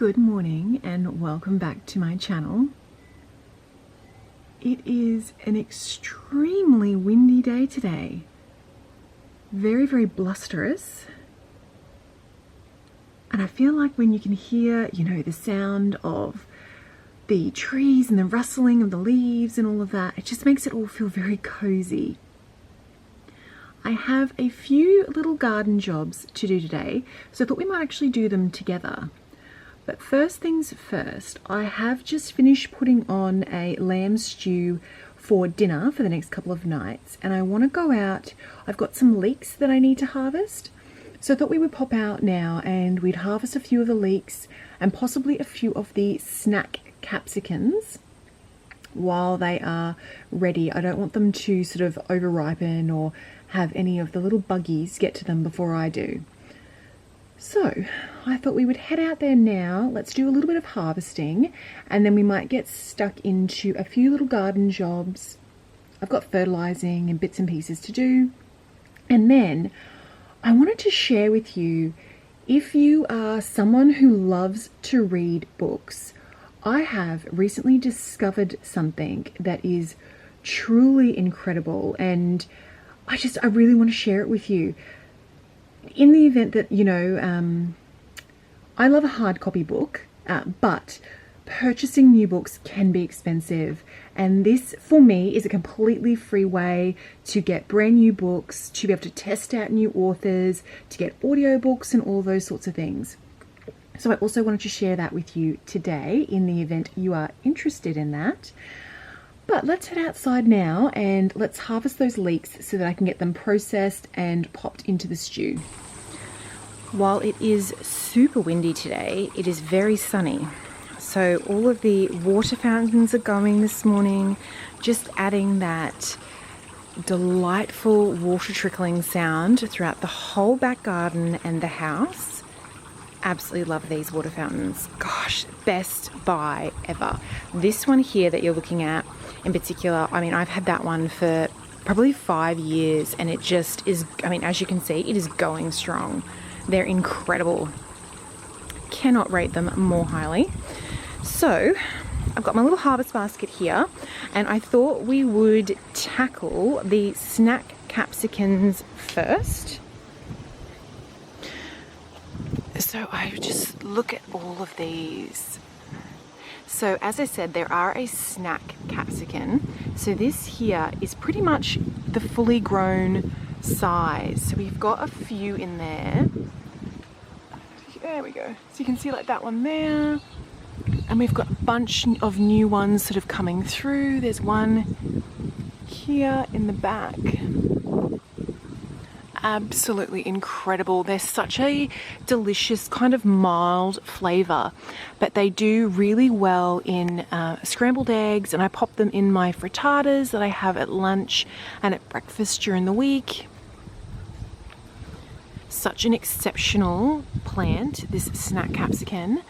Good morning and welcome back to my channel. It is an extremely windy day today. Very, very blusterous. And I feel like when you can hear, the sound of the trees and the rustling of the leaves and all of that, it just makes it all feel very cozy. I have a few little garden jobs to do today, so I thought we might actually do them together. But first things first, I have just finished putting on a lamb stew for dinner for the next couple of nights, and I want to go out. I've got some leeks that I need to harvest, so I thought we would pop out now and we'd harvest a few of the leeks and possibly a few of the snack capsicums while they are ready. I don't want them to sort of over-ripen or have any of the little buggies get to them before I do. So I thought we would head out there now. Let's do a little bit of harvesting and then we might get stuck into a few little garden jobs. I've got fertilizing and bits and pieces to do. And then I wanted to share with you, if you are someone who loves to read books, I have recently discovered something that is truly incredible, and I really want to share it with you. In the event that, I love a hard copy book, but purchasing new books can be expensive. And this, for me, is a completely free way to get brand new books, to be able to test out new authors, to get audiobooks and all those sorts of things. So I also wanted to share that with you today in the event you are interested in that. But let's head outside now and let's harvest those leeks so that I can get them processed and popped into the stew. While it is super windy today, it is very sunny. So all of the water fountains are going this morning, just adding that delightful water trickling sound throughout the whole back garden and the house. Absolutely love these water fountains. Gosh, best buy ever. This one here that you're looking at in particular, I've had that one for probably 5 years and it just is, as you can see, it is going strong. They're incredible. Cannot rate them more highly. So I've got my little harvest basket here and I thought we would tackle the snack capsicums first. So I just look at all of these. So as I said, there are a snack capsicum. So this here is pretty much the fully grown size. So we've got a few in there. There we go. So you can see like that one there. And we've got a bunch of new ones sort of coming through. There's one here in the back. Absolutely incredible. They're such a delicious kind of mild flavor, but they do really well in scrambled eggs, and I pop them in my frittatas that I have at lunch and at breakfast during the week. Such an exceptional plant, this snack capsicum.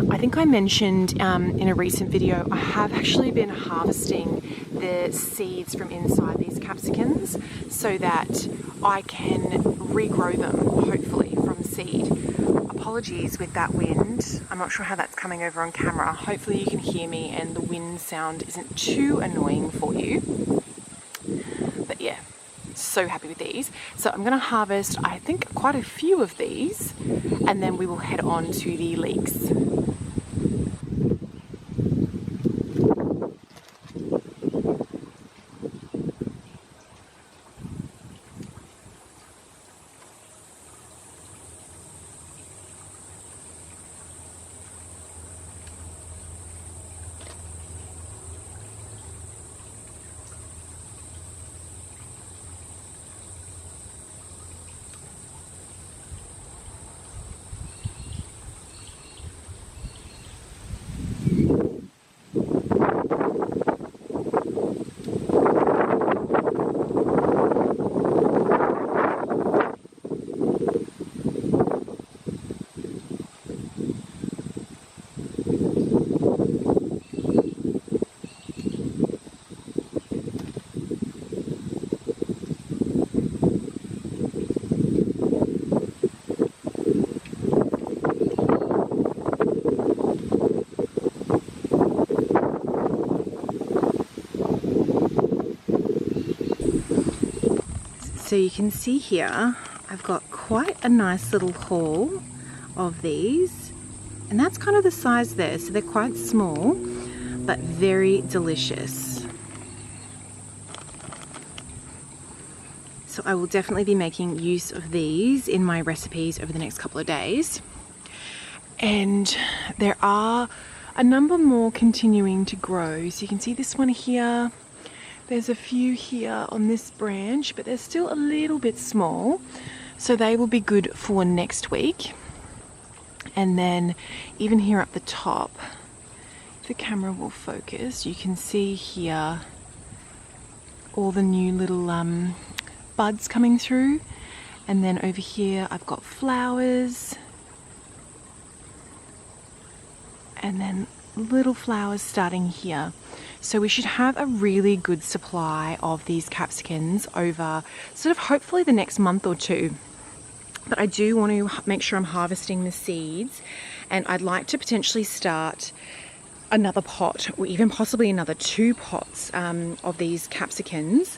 I think I mentioned in a recent video, I have actually been harvesting the seeds from inside these capsicums so that I can regrow them, hopefully, from seed. Apologies with that wind. I'm not sure how that's coming over on camera. Hopefully you can hear me and the wind sound isn't too annoying for you. But yeah, so happy with these. So I'm going to harvest, I think, quite a few of these, and then we will head on to the leeks. So you can see here, I've got quite a nice little haul of these, and that's kind of the size there. So they're quite small, but very delicious. So I will definitely be making use of these in my recipes over the next couple of days. And there are a number more continuing to grow. So you can see this one here. There's a few here on this branch, but they're still a little bit small. So they will be good for next week. And then even here up the top, if the camera will focus, you can see here all the new little buds coming through. And then over here I've got flowers, and then little flowers starting here. So we should have a really good supply of these capsicums over sort of hopefully the next month or two. But I do want to make sure I'm harvesting the seeds, and I'd like to potentially start another pot, or even possibly another 2 pots of these capsicums,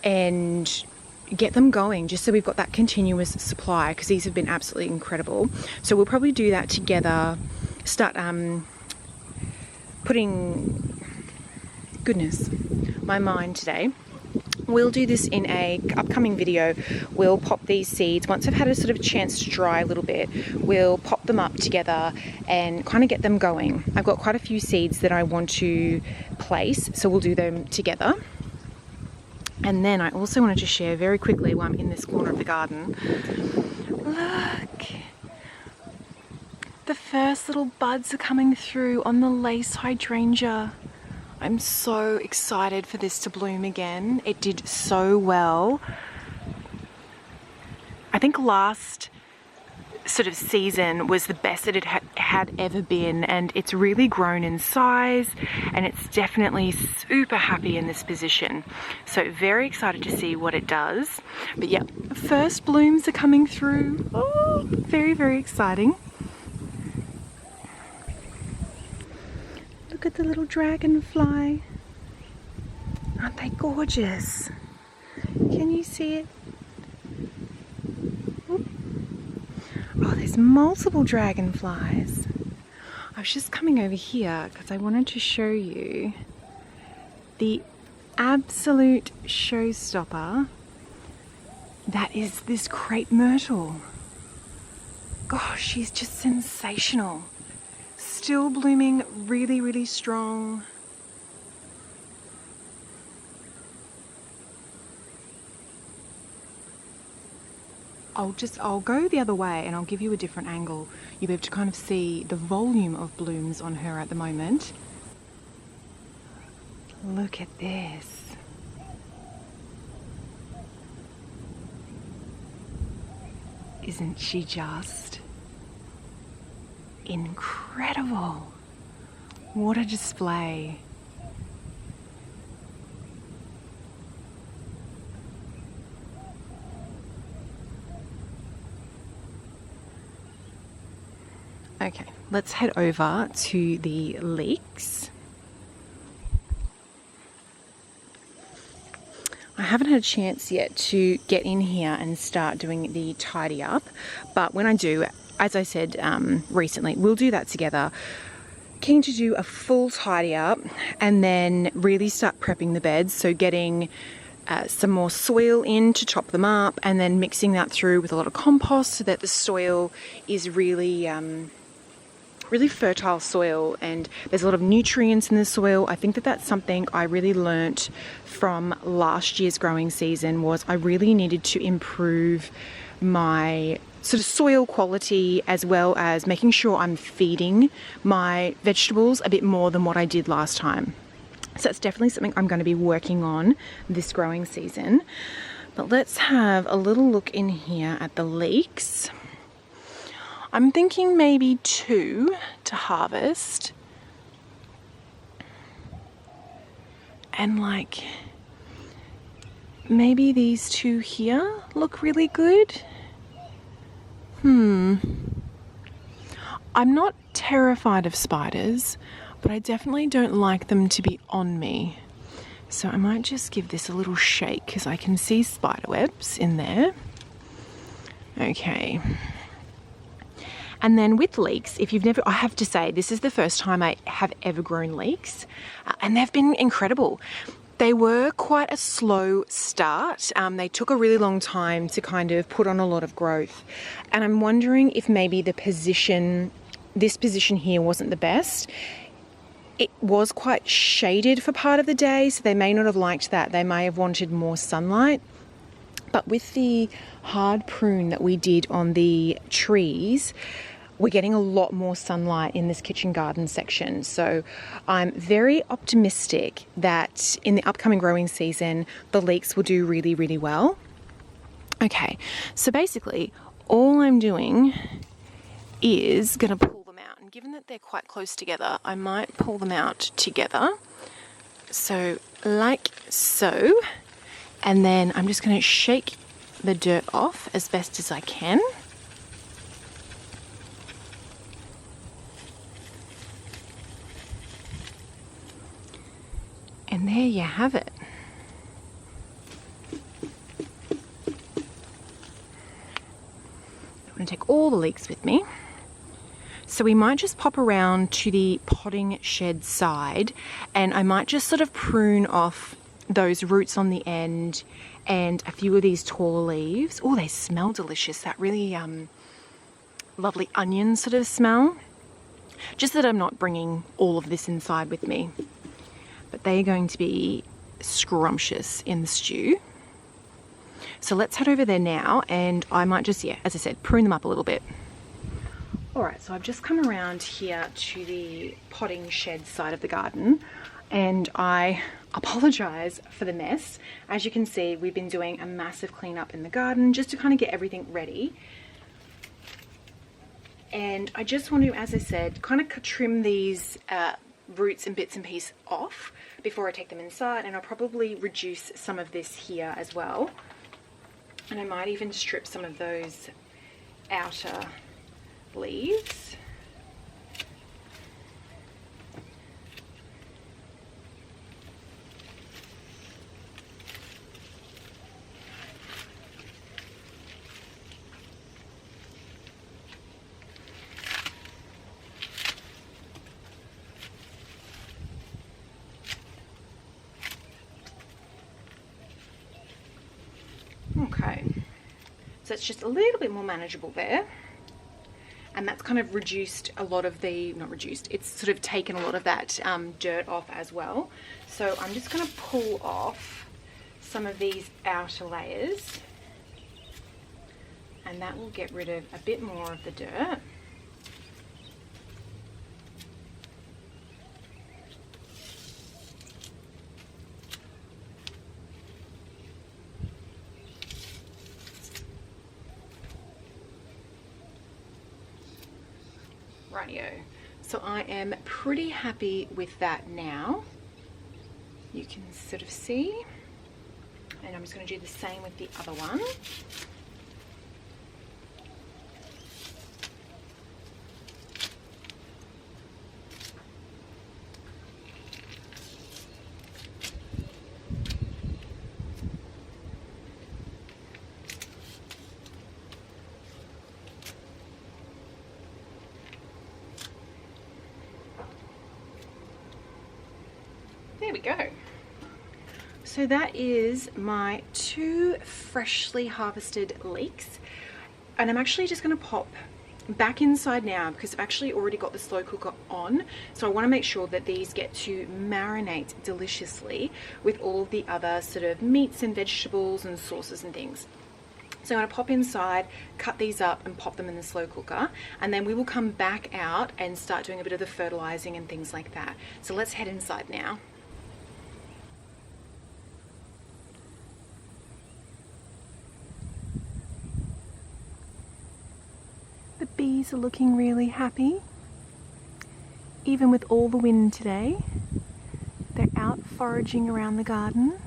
and get them going just so we've got that continuous supply, because these have been absolutely incredible. So we'll probably do that together, start putting, goodness, my mind today. We'll do this in a upcoming video. We'll pop these seeds once I've had a sort of chance to dry a little bit. We'll pop them up together and kind of get them going. I've got quite a few seeds that I want to place, so we'll do them together. And then I also wanted to share very quickly while I'm in this corner of the garden. Look, the first little buds are coming through on the lace hydrangea. I'm so excited for this to bloom again. It did so well. I think last sort of season was the best that it had ever been, and it's really grown in size, and it's definitely super happy in this position. So very excited to see what it does. But yeah, first blooms are coming through. Oh, very, very exciting. Look at the little dragonfly. Aren't they gorgeous? Can you see it? Oh, there's multiple dragonflies. I was just coming over here because I wanted to show you the absolute showstopper that is this crepe myrtle. Gosh, she's just sensational. Still blooming really, really strong. I'll go the other way and I'll give you a different angle. You'll be able to kind of see the volume of blooms on her at the moment. Look at this. Isn't she just incredible? What a display. Okay, let's head over to the leeks. I haven't had a chance yet to get in here and start doing the tidy up, but when I do, as I said recently, we'll do that together. Keen to do a full tidy up and then really start prepping the beds, so getting some more soil in to top them up, and then mixing that through with a lot of compost so that the soil is really really fertile soil, and there's a lot of nutrients in the soil. I think that that's something I really learnt from last year's growing season, was I really needed to improve my sort of soil quality, as well as making sure I'm feeding my vegetables a bit more than what I did last time. So it's definitely something I'm going to be working on this growing season. But let's have a little look in here at the leeks. I'm thinking maybe 2 to harvest. And like, maybe these 2 here look really good. I'm not terrified of spiders, but I definitely don't like them to be on me. So I might just give this a little shake because I can see spider webs in there. Okay. And then with leeks, if you've never, I have to say, this is the first time I have ever grown leeks, and they've been incredible. They were quite a slow start. They took a really long time to kind of put on a lot of growth. And I'm wondering if maybe this position here wasn't the best. It was quite shaded for part of the day, so they may not have liked that. They may have wanted more sunlight. But with the hard prune that we did on the trees, we're getting a lot more sunlight in this kitchen garden section. So I'm very optimistic that in the upcoming growing season, the leeks will do really, really well. Okay, so basically all I'm doing is gonna pull them out. And given that they're quite close together, I might pull them out together. So like so. And then I'm just gonna shake the dirt off as best as I can. And there you have it. I'm going to take all the leeks with me. So we might just pop around to the potting shed side, and I might just sort of prune off those roots on the end and a few of these taller leaves. Oh, they smell delicious. That really lovely onion sort of smell. Just that I'm not bringing all of this inside with me. But they are going to be scrumptious in the stew. So let's head over there now, and I might just, yeah, as I said, prune them up a little bit. All right, so I've just come around here to the potting shed side of the garden, and I apologize for the mess. As you can see, we've been doing a massive cleanup in the garden just to kind of get everything ready. And I just want to, as I said, kind of trim these roots and bits and pieces off before I take them inside, and I'll probably reduce some of this here as well, and I might even strip some of those outer leaves. Okay, so it's just a little bit more manageable there, and that's kind of reduced a lot of the, not reduced, it's sort of taken a lot of that dirt off as well. So I'm just going to pull off some of these outer layers, and that will get rid of a bit more of the dirt. Rightio. So I am pretty happy with that now. You can sort of see. And I'm just going to do the same with the other one. There we go. So that is my 2 freshly harvested leeks, and I'm actually just going to pop back inside now because I've actually already got the slow cooker on, so I want to make sure that these get to marinate deliciously with all of the other sort of meats and vegetables and sauces and things. So I'm going to pop inside, cut these up and pop them in the slow cooker, and then we will come back out and start doing a bit of the fertilizing and things like that. So let's head inside now. The bees are looking really happy. Even with all the wind today, they're out foraging around the garden.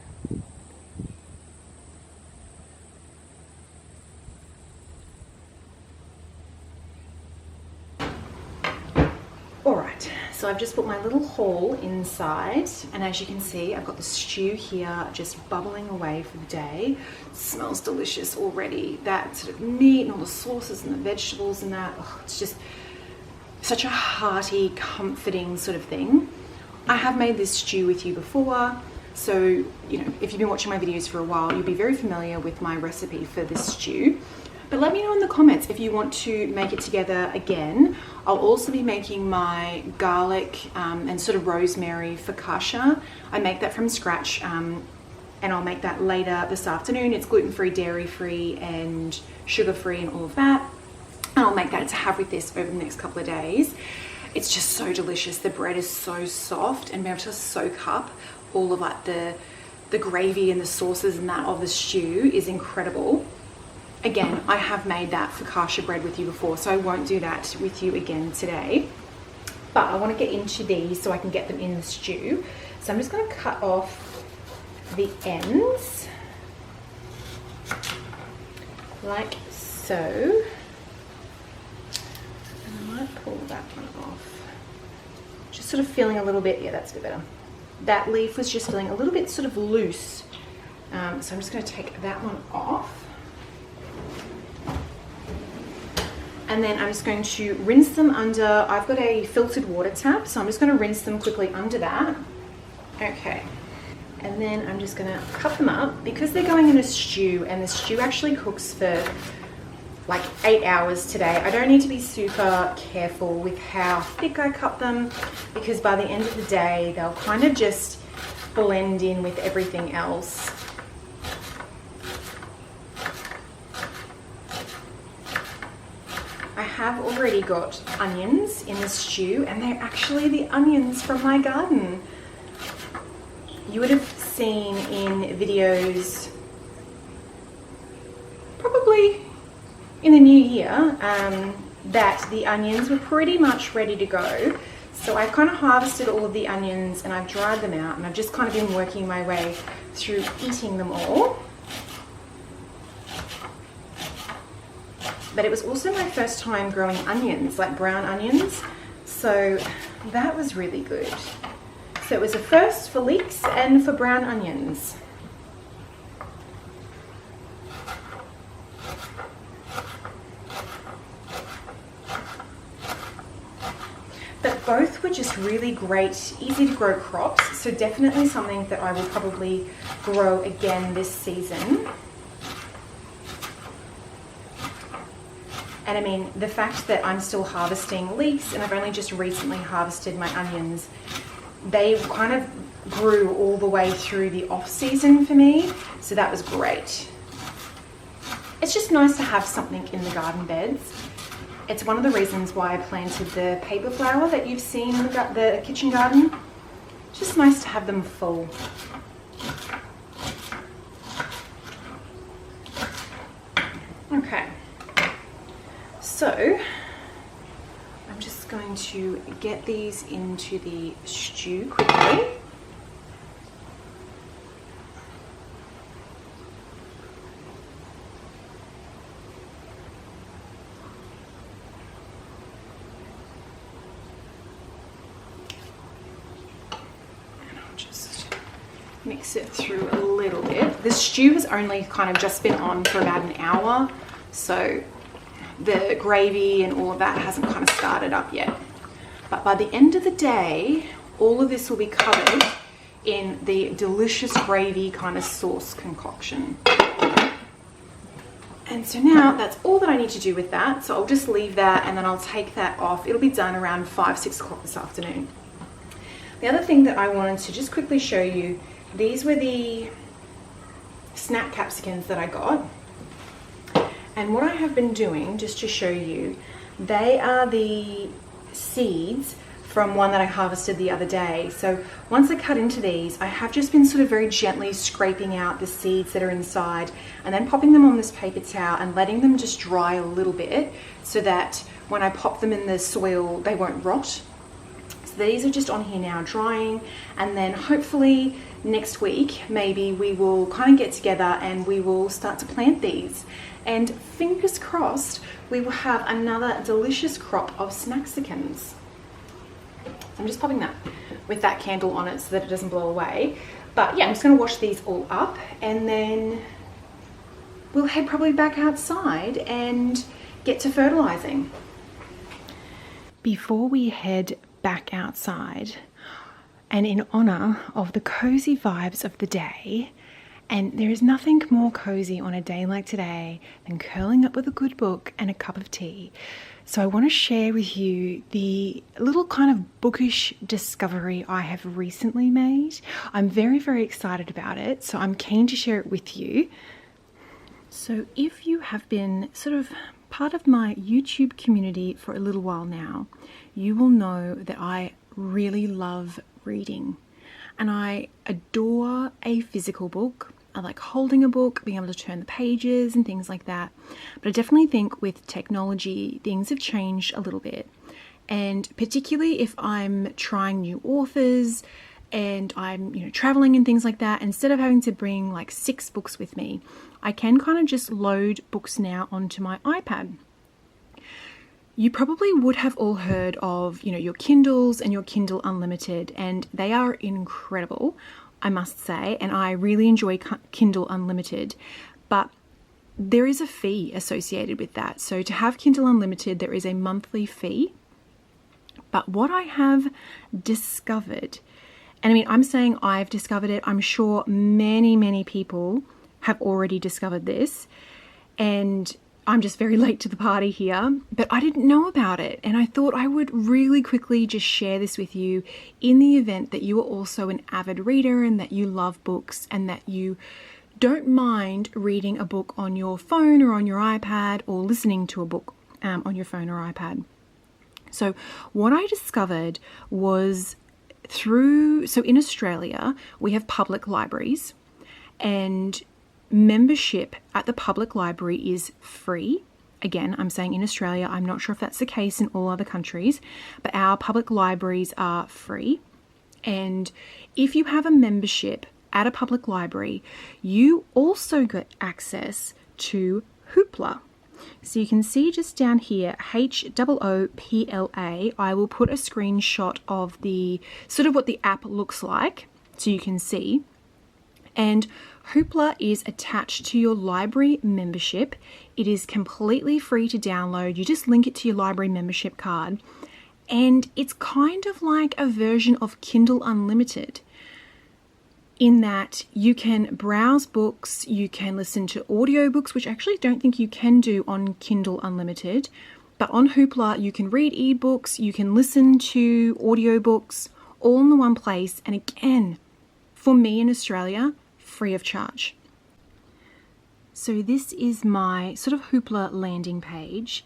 All right, so I've just put my little haul inside, and as you can see, I've got the stew here just bubbling away for the day. It smells delicious already. That sort of meat and all the sauces and the vegetables and that, oh, it's just such a hearty, comforting sort of thing. I have made this stew with you before, so you know, if you've been watching my videos for a while, you'll be very familiar with my recipe for this stew. But let me know in the comments if you want to make it together again. I'll also be making my garlic and sort of rosemary focaccia. I make that from scratch, and I'll make that later this afternoon. It's gluten-free, dairy-free, and sugar-free and all of that. And I'll make that to have with this over the next couple of days. It's just so delicious. The bread is so soft, and be able to soak up all of like the gravy and the sauces and that of the stew is incredible. Again, I have made that focaccia bread with you before, so I won't do that with you again today. But I want to get into these so I can get them in the stew. So I'm just going to cut off the ends like so. And I might pull that one off. Just sort of feeling a little bit, yeah, that's a bit better. That leaf was just feeling a little bit sort of loose. So I'm just going to take that one off. And then I'm just going to rinse them under, I've got a filtered water tap, so I'm just going to rinse them quickly under that. Okay. And then I'm just going to cut them up because they're going in a stew, and the stew actually cooks for like 8 hours today. I don't need to be super careful with how thick I cut them because by the end of the day, they'll kind of just blend in with everything else. I have already got onions in the stew, and they're actually the onions from my garden. You would have seen in videos probably in the new year that the onions were pretty much ready to go. So I've kind of harvested all of the onions and I've dried them out, and I've just kind of been working my way through eating them all. But it was also my first time growing onions, like brown onions, so that was really good. So it was a first for leeks and for brown onions. But both were just really great, easy to grow crops, so definitely something that I will probably grow again this season. And I mean, the fact that I'm still harvesting leeks and I've only just recently harvested my onions, they kind of grew all the way through the off season for me. So that was great. It's just nice to have something in the garden beds. It's one of the reasons why I planted the paper flower that you've seen in the kitchen garden. It's just nice to have them full. Okay. So I'm just going to get these into the stew quickly. And I'll just mix it through a little bit. The stew has only kind of just been on for about an hour, so the gravy and all of that hasn't kind of started up yet. But by the end of the day, all of this will be covered in the delicious gravy kind of sauce concoction. And so now that's all that I need to do with that. So I'll just leave that and then I'll take that off. It'll be done around 5-6 o'clock this afternoon. The other thing that I wanted to just quickly show you, these were the snap capsicums that I got. And what I have been doing, just to show you, they are the seeds from one that I harvested the other day. So once I cut into these, I have just been sort of very gently scraping out the seeds that are inside and then popping them on this paper towel and letting them just dry a little bit so that when I pop them in the soil, they won't rot. So these are just on here now drying, and then hopefully next week, maybe we will kind of get together and we will start to plant these. And fingers crossed, we will have another delicious crop of snacksicums. I'm just popping that with that candle on it so that it doesn't blow away. But yeah, I'm just going to wash these all up, and then we'll head probably back outside and get to fertilizing. Before we head back outside, and in honor of the cozy vibes of the day, and there is nothing more cozy on a day like today than curling up with a good book and a cup of tea. So I want to share with you the little kind of bookish discovery I have recently made. I'm very, very excited about it, so I'm keen to share it with you. So if you have been sort of part of my YouTube community for a little while now, you will know that I really love reading, and I adore a physical book. I like holding a book, being able to turn the pages and things like that. But I definitely think with technology, things have changed a little bit. And particularly if I'm trying new authors and I'm, traveling and things like that, instead of having to bring like 6 books with me, I can kind of just load books now onto my iPad. You probably would have all heard of, your Kindles and your Kindle Unlimited, and they are incredible, I must say, and I really enjoy Kindle Unlimited, but there is a fee associated with that. So to have Kindle Unlimited, there is a monthly fee. But what I have discovered, and I mean, I'm saying I've discovered it, I'm sure many, many people have already discovered this, and I'm just very late to the party here, but I didn't know about it, and I thought I would really quickly just share this with you in the event that you are also an avid reader and that you love books and that you don't mind reading a book on your phone or on your iPad, or listening to a book on your phone or iPad. So what I discovered was so in Australia, we have public libraries, and membership at the public library is free. Again, I'm saying in Australia, I'm not sure if that's the case in all other countries, but our public libraries are free. And if you have a membership at a public library, you also get access to Hoopla. So you can see just down here, HOOPLA. I will put a screenshot of the sort of what the app looks like so you can see. And Hoopla is attached to your library membership. It is completely free to download. You just link it to your library membership card. And it's kind of like a version of Kindle Unlimited, in that you can browse books, you can listen to audiobooks, which I actually don't think you can do on Kindle Unlimited. But on Hoopla, you can read ebooks, you can listen to audiobooks, all in the one place. And again, for me in Australia, free of charge. So this is my sort of Hoopla landing page.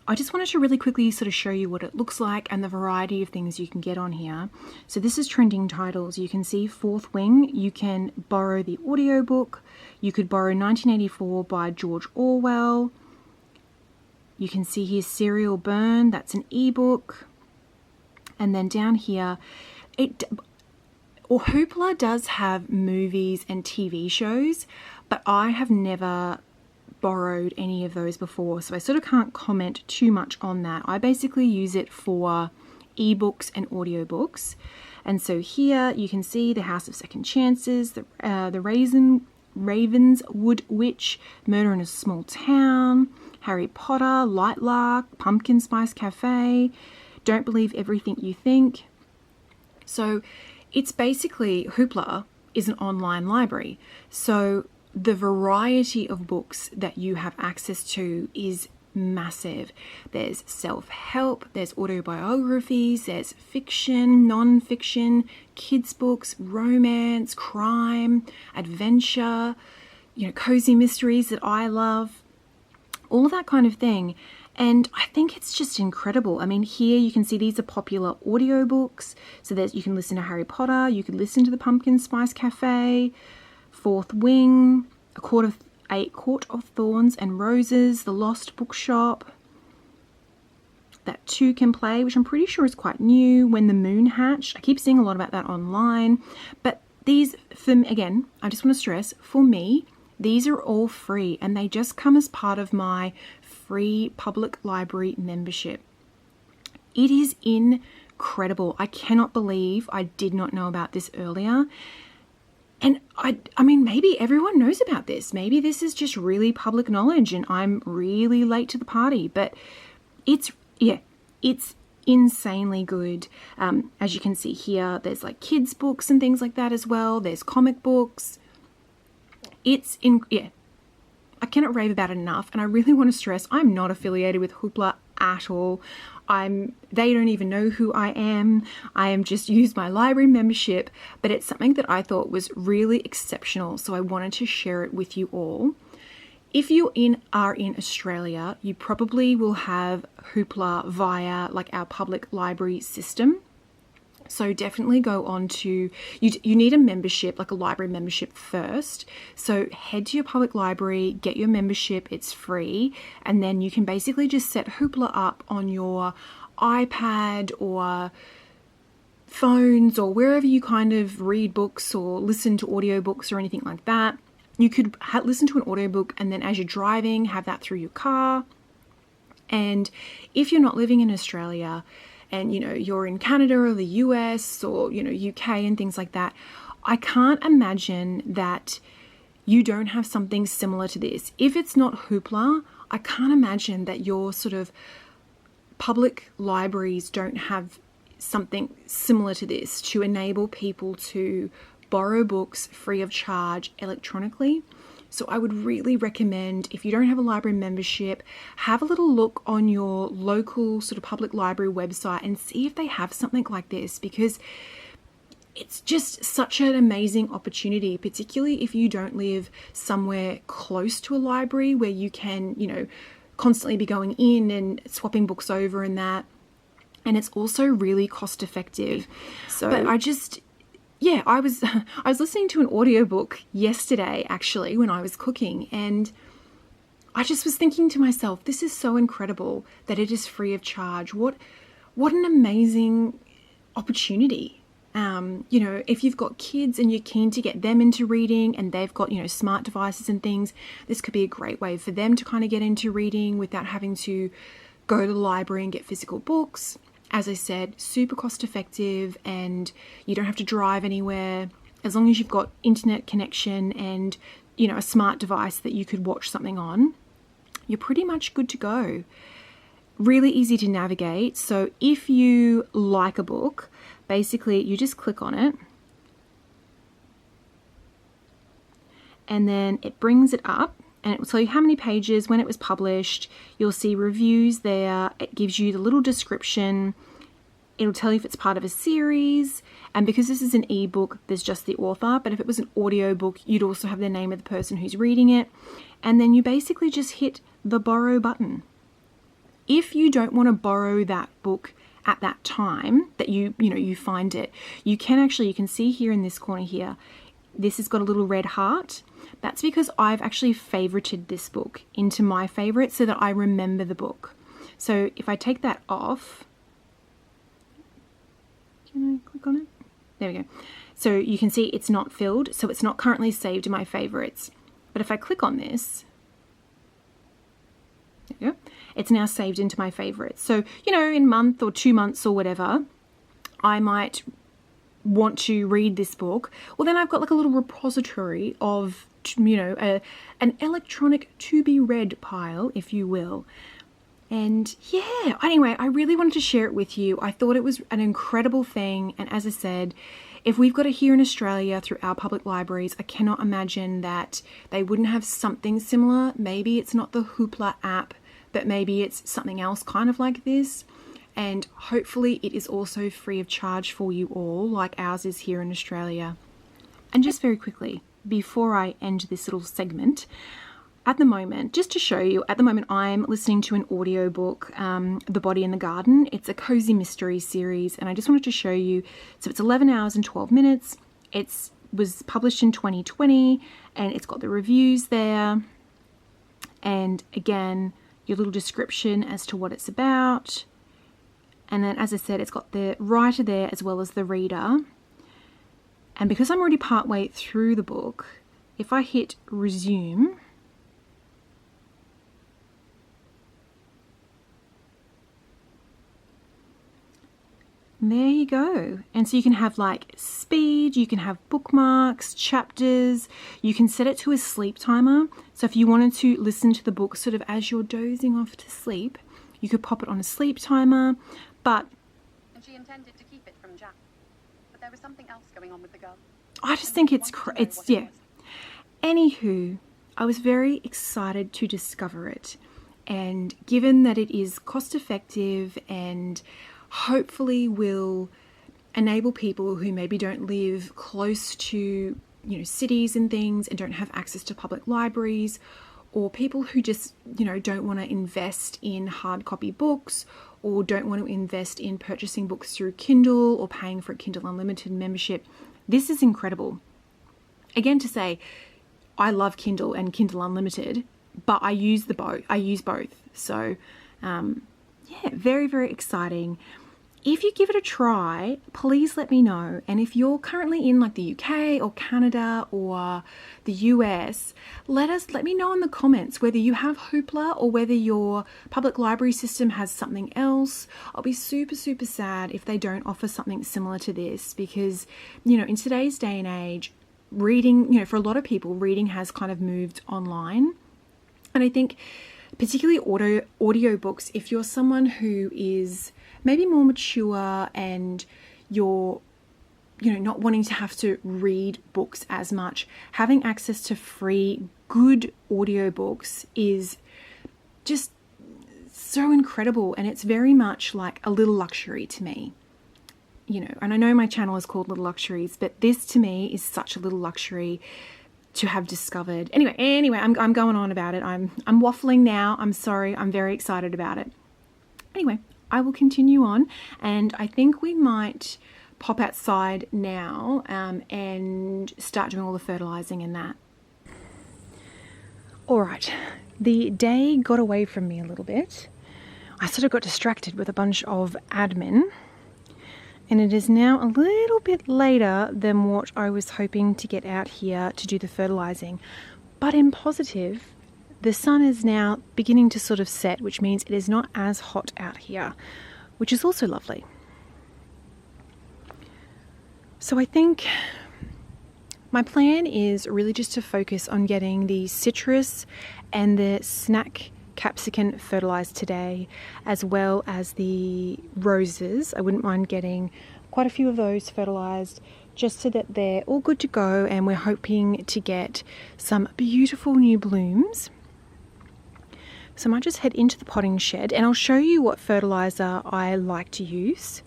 I just wanted to really quickly sort of show you what it looks like and the variety of things you can get on here. So this is trending titles. You can see Fourth Wing. You can borrow the audiobook. You could borrow 1984 by George Orwell. You can see here Serial Burn. That's an ebook. And then down here, Hoopla does have movies and TV shows, but I have never borrowed any of those before, so I sort of can't comment too much on that. I basically use it for ebooks and audiobooks. And so here you can see The House of Second Chances, the Ravenswood Witch, Murder in a Small Town, Harry Potter, Lightlark, Pumpkin Spice Cafe, Don't Believe Everything You Think. So it's basically, Hoopla is an online library. So the variety of books that you have access to is massive. There's self-help, there's autobiographies, there's fiction, non-fiction, kids books, romance, crime, adventure, cozy mysteries that I love, all of that kind of thing. And I think it's just incredible. I mean, here you can see these are popular audiobooks. So you can listen to Harry Potter, you could listen to the Pumpkin Spice Cafe, Fourth Wing, A Court of Thorns and Roses, The Lost Bookshop, that Two Can Play, which I'm pretty sure is quite new, When the Moon Hatched. I keep seeing a lot about that online. But these, again, I just want to stress, for me, these are all free, and they just come as part of my free public library membership. It is incredible. I cannot believe I did not know about this earlier. And I mean, maybe everyone knows about this. Maybe this is just really public knowledge and I'm really late to the party. But it's insanely good. As you can see here, there's like kids books and things like that as well. There's comic books. I cannot rave about it enough. And I really want to stress, I'm not affiliated with Hoopla at all. They don't even know who I am. I am just used my library membership, but it's something that I thought was really exceptional. So I wanted to share it with you all. If you are in Australia, you probably will have Hoopla via like our public library system. So definitely go on to, you need a membership, like a library membership first. So head to your public library, get your membership, it's free. And then you can basically just set Hoopla up on your iPad or phones or wherever you kind of read books or listen to audiobooks or anything like that. You could listen to an audiobook and then as you're driving, have that through your car. And if you're not living in Australia, and you're in Canada or the US or UK and things like that, I can't imagine that you don't have something similar to this. If it's not Hoopla, I can't imagine that your sort of public libraries don't have something similar to this to enable people to borrow books free of charge electronically. So I would really recommend, if you don't have a library membership, have a little look on your local sort of public library website and see if they have something like this, because it's just such an amazing opportunity, particularly if you don't live somewhere close to a library where you can, constantly be going in and swapping books over and that. And it's also really cost effective. So I was listening to an audiobook yesterday, actually, when I was cooking, and I just was thinking to myself, this is so incredible that it is free of charge. What an amazing opportunity. If you've got kids and you're keen to get them into reading and they've got, smart devices and things, this could be a great way for them to kind of get into reading without having to go to the library and get physical books. As I said, super cost effective and you don't have to drive anywhere. As long as you've got internet connection and, a smart device that you could watch something on, you're pretty much good to go. Really easy to navigate. So if you like a book, basically you just click on it and then it brings it up. And it will tell you how many pages, when it was published. You'll see reviews there. It gives you the little description. It'll tell you if it's part of a series. And because this is an ebook, there's just the author. But if it was an audiobook, you'd also have the name of the person who's reading it. And then you basically just hit the borrow button. If you don't want to borrow that book at that time that you find it, you can see here in this corner here, this has got a little red heart. That's because I've actually favorited this book into my favorite so that I remember the book. So if I take that off, can I click on it? There we go. So you can see it's not filled, so it's not currently saved in my favorites. But if I click on this, there we go, it's now saved into my favorites. So, in a month or 2 months or whatever, I might want to read this book. Well, then I've got like a little repository of an electronic to be read pile, if you will. And yeah, anyway, I really wanted to share it with you. I thought it was an incredible thing. And as I said, if we've got it here in Australia through our public libraries, I cannot imagine that they wouldn't have something similar. Maybe it's not the Hoopla app, but maybe it's something else kind of like this. And hopefully it is also free of charge for you all, like ours is here in Australia. And just very quickly, before I end this little segment, at the moment, just to show you, at the moment I'm listening to an audiobook, The Body in the Garden. It's a cozy mystery series, and I just wanted to show you. So it's 11 hours and 12 minutes. It was published in 2020, and it's got the reviews there. And again, your little description as to what it's about. And then, as I said, it's got the writer there as well as the reader. And because I'm already partway through the book, if I hit resume, There you go. And so you can have like speed, you can have bookmarks, chapters, you can set it to a sleep timer. So if you wanted to listen to the book sort of as you're dozing off to sleep, you could pop it on a sleep timer. But and she intended to keep it from Jack, but there was something else going on with the girl. I just think it's yeah. Anywho, I was very excited to discover it, and given that it is cost effective and hopefully will enable people who maybe don't live close to, cities and things and don't have access to public libraries, or people who just, don't want to invest in hard copy books or don't want to invest in purchasing books through Kindle or paying for a Kindle Unlimited membership. This is incredible. Again, to say, I love Kindle and Kindle Unlimited, but I use both. So, very, very exciting. If you give it a try, please let me know. And if you're currently in like the UK or Canada or the US, let me know in the comments whether you have Hoopla or whether your public library system has something else. I'll be super, super sad if they don't offer something similar to this, because, in today's day and age, reading, for a lot of people, reading has kind of moved online. And I think particularly audiobooks, if you're someone who is maybe more mature and you're, not wanting to have to read books as much, having access to free, good audiobooks is just so incredible. And it's very much like a little luxury to me. And I know my channel is called Little Luxuries, but this to me is such a little luxury to have discovered. Anyway, I'm going on about it. I'm waffling now. I'm sorry. I'm very excited about it. Anyway, I will continue on, and I think we might pop outside now and start doing all the fertilizing and that. All right, the day got away from me a little bit. I sort of got distracted with a bunch of admin, and it is now a little bit later than what I was hoping to get out here to do the fertilizing. But in positive, the sun is now beginning to sort of set, which means it is not as hot out here, which is also lovely. So I think my plan is really just to focus on getting the citrus and the snack capsicum fertilized today, as well as the roses. I wouldn't mind getting quite a few of those fertilized, just so that they're all good to go, and we're hoping to get some beautiful new blooms. So I might just head into the potting shed and I'll show you what fertilizer I like to use.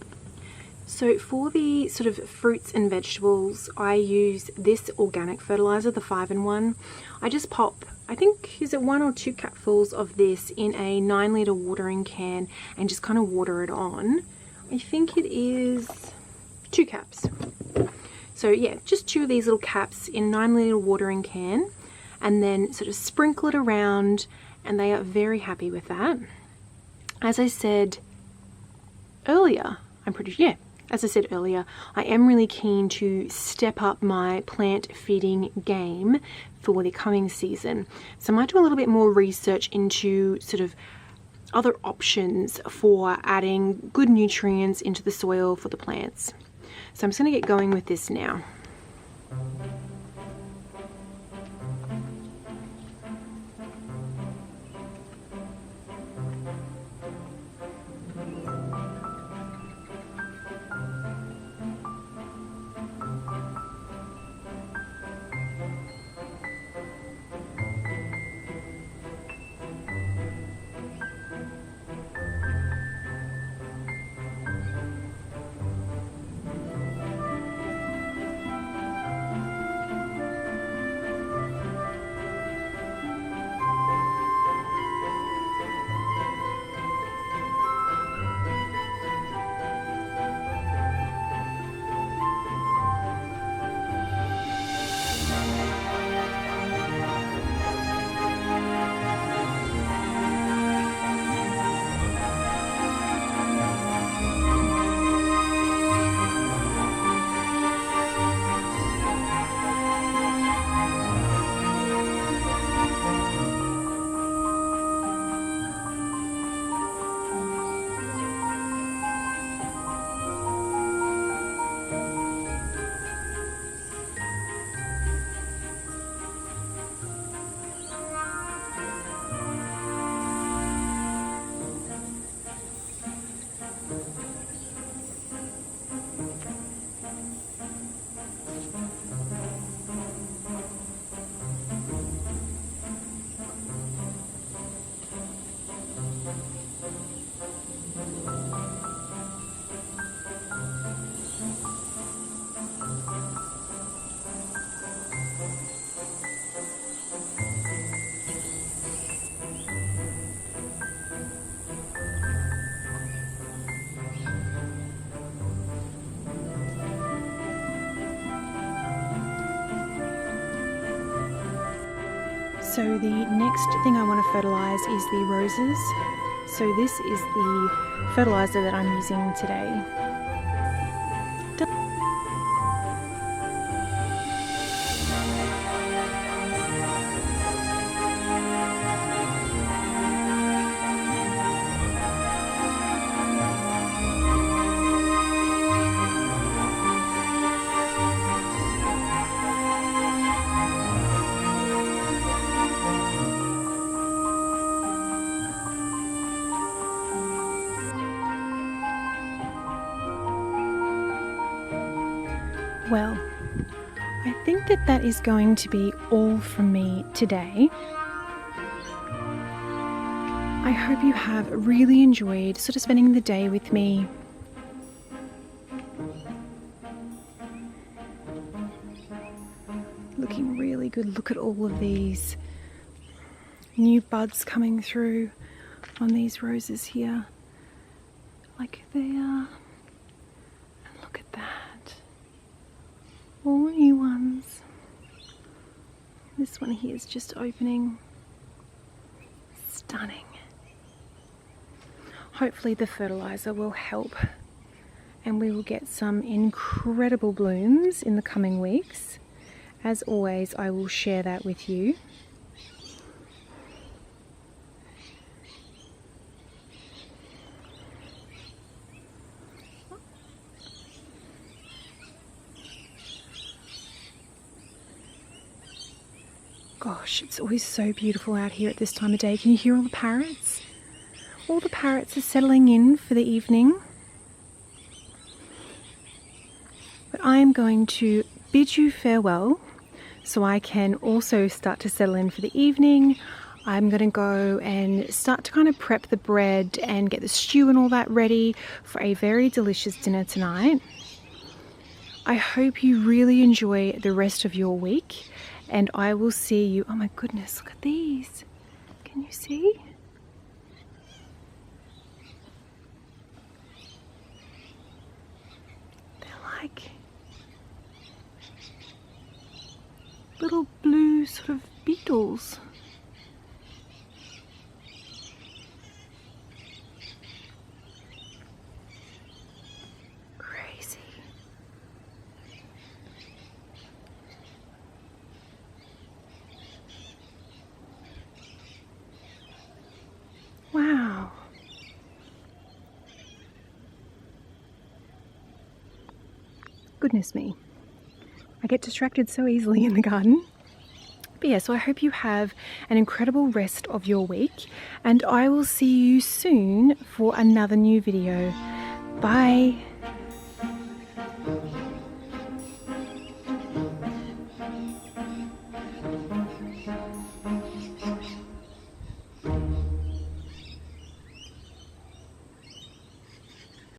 So for the sort of fruits and vegetables, I use this organic fertilizer, the 5-in-1. I just pop, I think, is it 1 or 2 capfuls of this in a 9-litre watering can and just kind of water it on. I think it is 2 caps. So yeah, just 2 of these little caps in 9-litre watering can, and then sort of sprinkle it around, and they are very happy with that. As I said earlier, as I said earlier, I am really keen to step up my plant feeding game for the coming season. So I might do a little bit more research into sort of other options for adding good nutrients into the soil for the plants. So I'm just going to get going with this now. So the next thing I want to fertilise is the roses. So this is the fertiliser that I'm using today. Well, I think that is going to be all from me today. I hope you have really enjoyed sort of spending the day with me. Looking really good. Look at all of these new buds coming through on these roses here. Like they are. And look at that. All new ones. This one here is just opening. Stunning. Hopefully the fertilizer will help and we will get some incredible blooms in the coming weeks. As always, I will share that with you. Gosh, it's always so beautiful out here at this time of day. Can you hear all the parrots? All the parrots are settling in for the evening. But I am going to bid you farewell so I can also start to settle in for the evening. I'm going to go and start to kind of prep the bread and get the stew and all that ready for a very delicious dinner tonight. I hope you really enjoy the rest of your week. And I will see you. Oh my goodness, look at these. Can you see? They're like little blue sort of beetles. Crazy. Wow. Goodness me. I get distracted so easily in the garden. But yeah, so I hope you have an incredible rest of your week and I will see you soon for another new video. Bye.